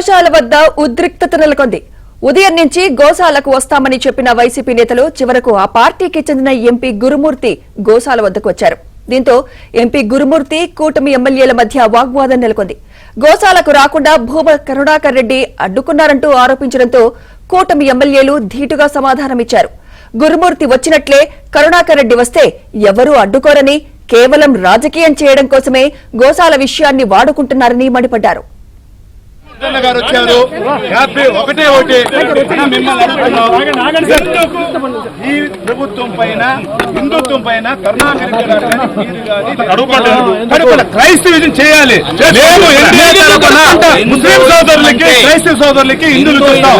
గోశాల వద్ద ఉద్రిక్తత నెలకొంది. ఉదయం నుంచి గోశాలకు వస్తామని చెప్పిన వైసీపీ నేతలు చివరకు ఆ పార్టీకి చెందిన ఎంపీ గురుమూర్తి గోశాల వద్దకు వచ్చారు. దీంతో ఎంపీ గురుమూర్తి కూటమి ఎమ్మెల్యేల మధ్య వాగ్వాదం నెలకొంది. గోశాలకు రాకుండా భూమా కరుణాకర్ రెడ్డి అడ్డుకున్నారంటూ ఆరోపించడంతో కూటమి ఎమ్మెల్యేలు ధీటుగా సమాధానమిచ్చారు. గురుమూర్తి వచ్చినట్లే కరుణాకర్ రెడ్డి వస్తే ఎవరూ అడ్డుకోరని, కేవలం రాజకీయం చేయడం కోసమే గోశాల విషయాన్ని వాడుకుంటున్నారని మండిపడ్డారు. గారు వచ్చారు. ఈ ప్రభుత్వం పైన, హిందుత్వం పైన క్రైస్తవం చేయాలి. ముస్లిం సోదరులకి, క్రైస్తవ సోదరులకి హిందువులు చూస్తాం.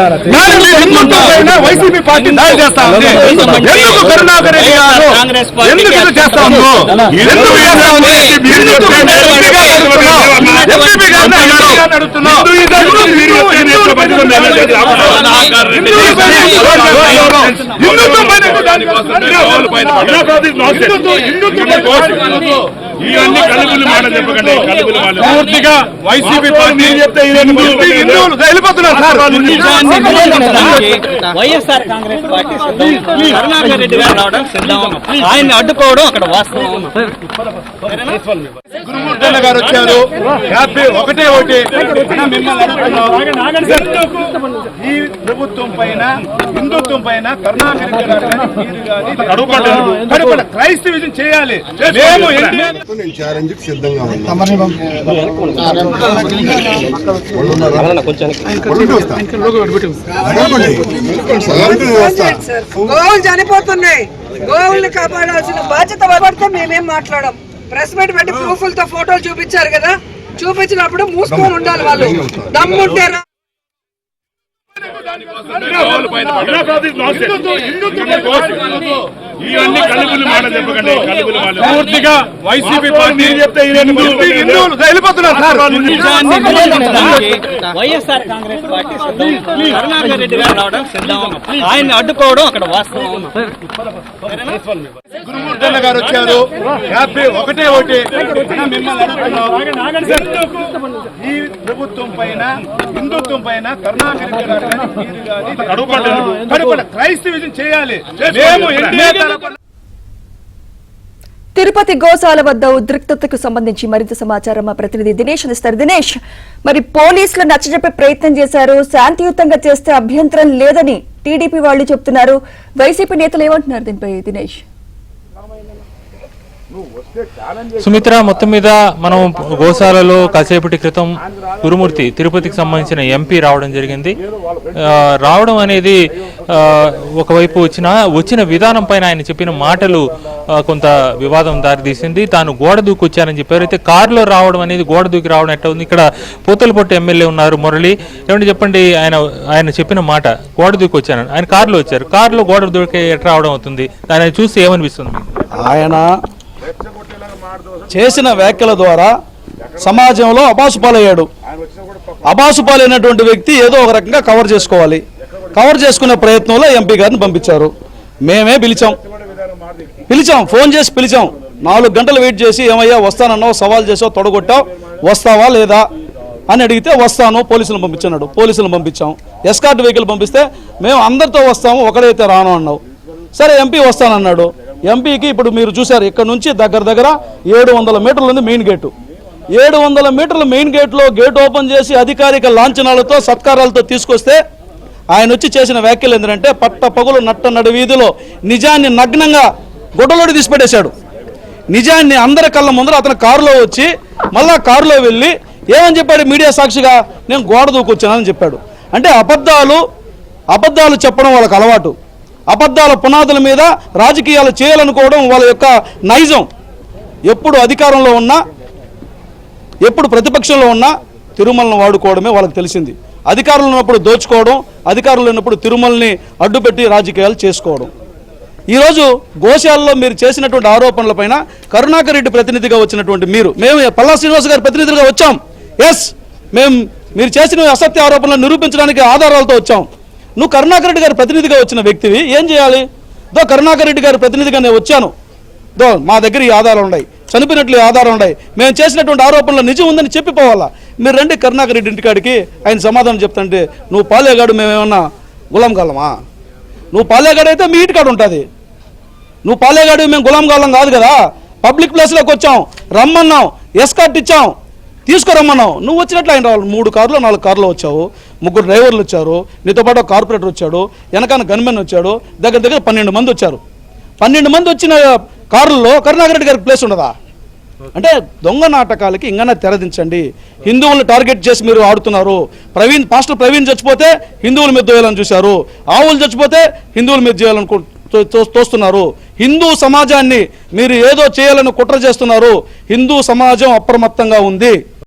వైసీపీ పార్టీ దాడి చేస్తా ఉంది. ఎందుకు కరుణాకర్ రెడ్డి గారు ఎందుకు చేస్తా అడుగుతున్నాం. పూర్తిగా వైసీపీ పార్టీ చెప్తే వైఎస్ఆర్ కాంగ్రెస్ పార్టీ కరుణాకర్ రెడ్డి గారు రావడం సిద్ధం, ఆయన్ని అడ్డుకోవడం అక్కడ వాస్తవం. గురుమూర్తి గారు వచ్చారు. మిమ్మల్ని అడుగుతున్నాం. ఈ ప్రభుత్వం పైన, హిందుత్వం పైన క్రైస్తవం చేయాలి. గోవులు చనిపోతున్నాయి. గోవుల్ని కాపాడాల్సిన బాధ్యత పడితే మేమేం మాట్లాడాం. ప్రెస్ మీట్ పెట్టి ప్రూఫ్లతో ఫోటోలు చూపించారు కదా, చూపించినప్పుడు మూసుకొని ఉండాలి. వాళ్ళు దమ్ముంటే పూర్తిగా వైసీపీ పార్టీ చెప్తే వైఎస్ఆర్ కాంగ్రెస్ పార్టీ కరుణాకర్ రెడ్డి గారు రావడం సిద్ధం, ఆయన్ని అడ్డుకోవడం అక్కడ వాస్తవం. గురుమూర్తి గారు వచ్చారు. మిమ్మల్ని అడుగుతున్నాం. ఈ ప్రభుత్వం పైన, హిందుత్వం పైన క్రైస్తవం చేయాలి. తిరుపతి గోశాల వద్ద ఉద్రిక్తతకు సంబంధించి మరింత సమాచారం మా ప్రతినిధి దినేష్ అందిస్తారు. దినేష్, మరి పోలీసులు నచ్చజెప్పే ప్రయత్నం చేశారు, శాంతియుతంగా చేస్తే అభ్యంతరం లేదని టీడీపీ వాళ్ళు చెప్తున్నారు. వైసీపీ నేతలు ఏమంటున్నారు దీనిపై దినేష్? సుమిత్ర, మొత్తం మీద మనం గోశాలలో కాసేపటి క్రితం గురుమూర్తి తిరుపతికి సంబంధించిన ఎంపీ రావడం జరిగింది. రావడం అనేది ఒకవైపు వచ్చిన విధానం పైన ఆయన చెప్పిన మాటలు కొంత వివాదం దారితీసింది. తాను గోడ దూకొచ్చానని చెప్పారు. అయితే కారులో రావడం అనేది గోడ దూకి రావడం ఎట్లా ఉంది? ఇక్కడ పూతలపట్టు ఎమ్మెల్యే ఉన్నారు మురళి, ఏమంటే చెప్పండి. ఆయన చెప్పిన మాట గోడ దూకొచ్చాను, ఆయన కారులో వచ్చారు. కారులో గోడ దూకి ఎట్లా రావడం అవుతుంది? దాన్ని చూసి ఏమనిపిస్తుంది? ఆయన చేసిన వ్యాఖ్యల ద్వారా సమాజంలో అబాసుపాలయ్యాడు. అబాసుపాలైనటువంటి వ్యక్తి ఏదో ఒక రకంగా కవర్ చేసుకోవాలి. కవర్ చేసుకునే ప్రయత్నంలో ఎంపీ గారిని పంపించారు. మేమే పిలిచాం, ఫోన్ చేసి పిలిచాం. 4 గంటలు వెయిట్ చేసి, ఏమయ్యా వస్తానన్నావు, సవాల్ చేసావు, తొడగొట్టావు, వస్తావా లేదా అని అడిగితే వస్తాను, పోలీసులను పంపించన్నాడు. పోలీసులను పంపించాం. ఎస్కార్ట్ వెహికల్ పంపిస్తే మేము అందరితో వస్తాము, ఒకడైతే రాను అన్నావు. సరే ఎంపీ వస్తానన్నాడు. ఎంపీకి ఇప్పుడు మీరు చూశారు, ఇక్కడ నుంచి దగ్గర 700 మీటర్లు ఉంది మెయిన్ గేటు. 700 మీటర్ల మెయిన్ గేట్లో గేట్ ఓపెన్ చేసి అధికారిక లాంఛనాలతో, సత్కారాలతో తీసుకొస్తే ఆయన వచ్చి చేసిన వ్యాఖ్యలు ఏంటంటే, పట్ట పగులు నట్ట నడి వీధిలో నిజాన్ని నగ్నంగా గుడ్డలోడి తీసిపెట్టేశాడు. నిజాన్ని అందరి కళ్ళ ముందర అతను కారులో వచ్చి మళ్ళా కారులో వెళ్ళి ఏమని చెప్పాడు? మీడియా సాక్షిగా నేను గోడ దూకొచ్చానని చెప్పాడు. అంటే అబద్ధాలు చెప్పడం వాళ్ళకి అలవాటు. అబద్ధాల పునాదుల మీద రాజకీయాలు చేయాలనుకోవడం వాళ్ళ యొక్క నైజం. ఎప్పుడు అధికారంలో ఉన్నా, ఎప్పుడు ప్రతిపక్షంలో ఉన్నా తిరుమలను వాడుకోవడమే వాళ్ళకి తెలిసింది. అధికారంలో ఉన్నప్పుడు దోచుకోవడం, అధికారంలో ఉన్నప్పుడు తిరుమలని అడ్డుపెట్టి రాజకీయాలు చేసుకోవడం. ఈరోజు గోశాలలో మీరు చేసినటువంటి ఆరోపణలపైన కరుణాకర్ రెడ్డి ప్రతినిధిగా వచ్చినటువంటి మేము పల్లా శ్రీనివాస్ గారి ప్రతినిధులుగా వచ్చాం. మీరు చేసిన అసత్య ఆరోపణలను నిరూపించడానికి ఆధారాలతో వచ్చాం. నువ్వు కరుణాకర్ రెడ్డి గారి ప్రతినిధిగా వచ్చిన వ్యక్తివి, ఏం చేయాలి? కరుణాకర్ రెడ్డి గారి ప్రతినిధిగా నేను వచ్చాను, మా దగ్గర ఈ ఆధారాలు ఉన్నాయి, చనిపోయినట్లు ఆధారం ఉన్నాయి, మేము చేసినటువంటి ఆరోపణలు నిజం ఉందని చెప్పిపోవాలా. మీరు రండి కరుణాకర్ రెడ్డి ఇంటికాడికి, ఆయన సమాధానం చెప్తాంటే నువ్వు పాలేగాడు మేమేమన్నా గులాం గాలమా? నువ్వు పాలేగాడు అయితే మీ ఇంటికాడ ఉంటుంది. నువ్వు పాలేగాడు మేము గులాం గాలం కాదు కదా. పబ్లిక్ ప్లేస్లోకి వచ్చాం, రమ్మన్నాం, ఎస్కార్ట్ ఇచ్చాం, తీసుకురమ్మన్నావు. నువ్వు వచ్చినట్లు ఆయన రావాలి. 3 కార్లు 4 కార్లు వచ్చావు, 3 డ్రైవర్లు వచ్చారు, నీతో పాటు ఒక కార్పొరేటర్ వచ్చాడు, వెనకాల గన్మెన్ వచ్చాడు, దగ్గర 12 మంది వచ్చారు. 12 మంది వచ్చిన కారుల్లో కరుణాకర్ రెడ్డి గారికి ప్లేస్ ఉండదా? అంటే దొంగ నాటకాలకి ఇంకన్నా తెరదించండి. హిందువులను టార్గెట్ చేసి మీరు ఆడుతున్నారు. పాస్టర్ ప్రవీణ్ చచ్చిపోతే హిందువుల మీద దోయాలని చూశారు, ఆవులు చచ్చిపోతే హిందువుల మీద చేయాలనుకో తోస్తున్నారు. హిందూ సమాజాన్ని మీరు ఏదో చేయాలని కుట్ర చేస్తున్నారు. హిందూ సమాజం అప్రమత్తంగా ఉంది.